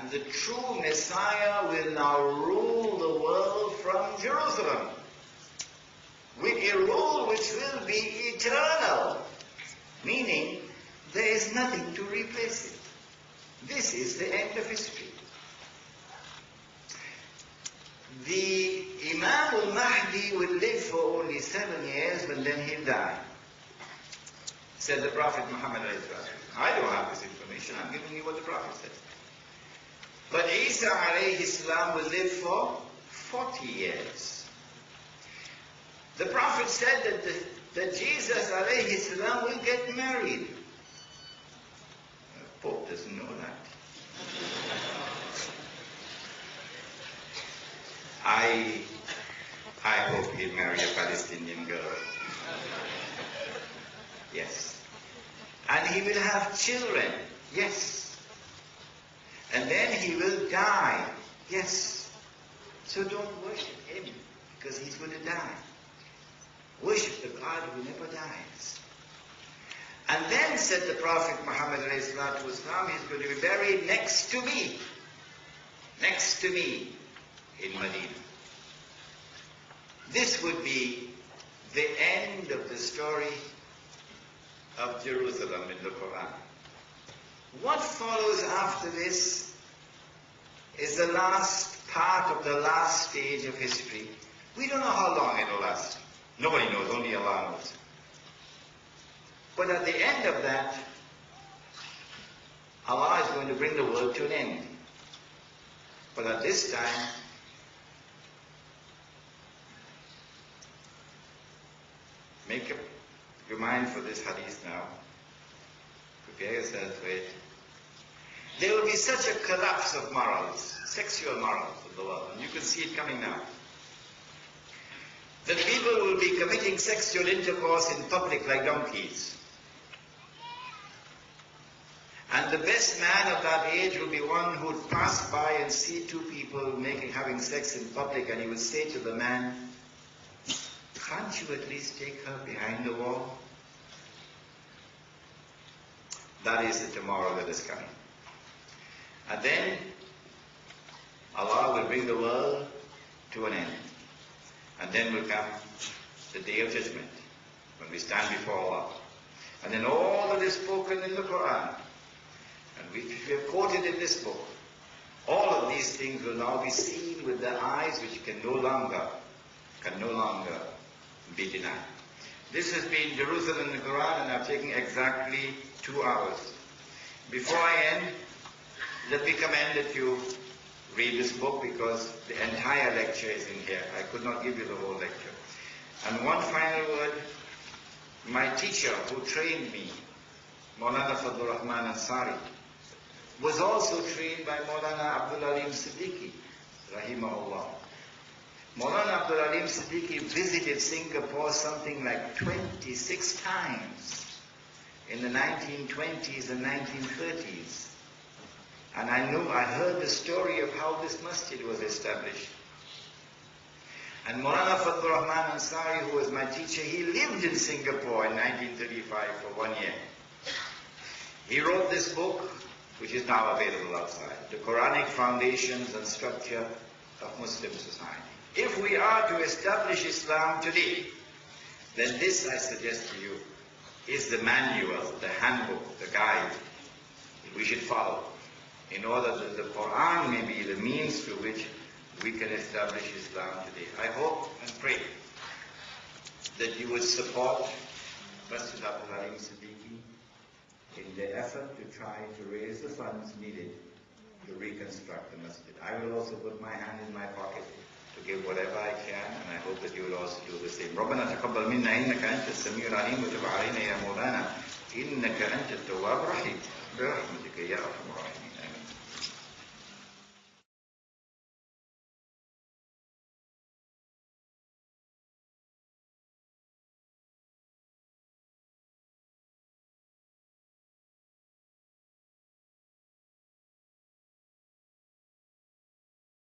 and the true Messiah will now rule the world from Jerusalem, with a rule which will be eternal, meaning there is nothing to replace it. This is the end of history. The Imam al-Mahdi will live for only 7 years, and then he'll die, said the Prophet Muhammad. I don't have this information, I'm giving you what the Prophet said. But Isa alayhi salam will live for 40 years. The Prophet said that Jesus alayhi salam will get married. The Pope doesn't know that. I hope he'll marry a Palestinian girl. Yes. And he will have children. Yes. And then he will die. Yes. So don't worship him, because he's going to die. Worship the God who never dies. And then, said the Prophet Muhammad alayhi salatu wasalam, he's going to be buried next to me. Next to me in Medina. This would be the end of the story of Jerusalem in the Quran. What follows after this is the last part of the last stage of history. We don't know how long it will last. Nobody knows, only Allah knows. But at the end of that, Allah is going to bring the world to an end. But at this time, make up your mind for this hadith now. Prepare yourself for it. There will be such a collapse of morals, sexual morals of the world, and you can see it coming now. That people will be committing sexual intercourse in public like donkeys. And the best man of that age will be one who would pass by and see two people having sex in public, and he would say to the man, "Can't you at least take her behind the wall?" That is the tomorrow that is coming. And then Allah will bring the world to an end. And then will come the day of judgment, when we stand before Allah. And then all that is spoken in the Quran, and which we have quoted in this book, all of these things will now be seen with the eyes which can no longer be denied. This has been Jerusalem in the Quran, and I've taken exactly 2 hours. Before I end, let me commend that you read this book, because the entire lecture is in here. I could not give you the whole lecture. And one final word, my teacher who trained me, Maulana Fadlur Rahman Ansari, was also trained by Maulana Abdul Alim Siddiqui, rahimahullah. Maulana Abdul Alim Siddiqui visited Singapore something like 26 times in the 1920s and 1930s. And I heard the story of how this masjid was established. And Maulana Fadlur Rahman Ansari, who was my teacher, he lived in Singapore in 1935 for 1 year. He wrote this book, which is now available outside, The Quranic Foundations and Structure of Muslim Society. If we are to establish Islam today, then this, I suggest to you, is the manual, the handbook, the guide that we should follow, in order that the Quran may be the means through which we can establish Islam today. I hope and pray that you would support Masjid Abdul Alim Siddiqui in the effort to try to raise the funds needed to reconstruct the masjid. I will also put my hand in my pocket to give whatever I can, and I hope that you will also do the same. ربنا تقبل منا إنك أنت السميع العليم وتب علينا يا مولانا إنك أنت التواب الرحيم برحمتك يا أرحم الراحمين.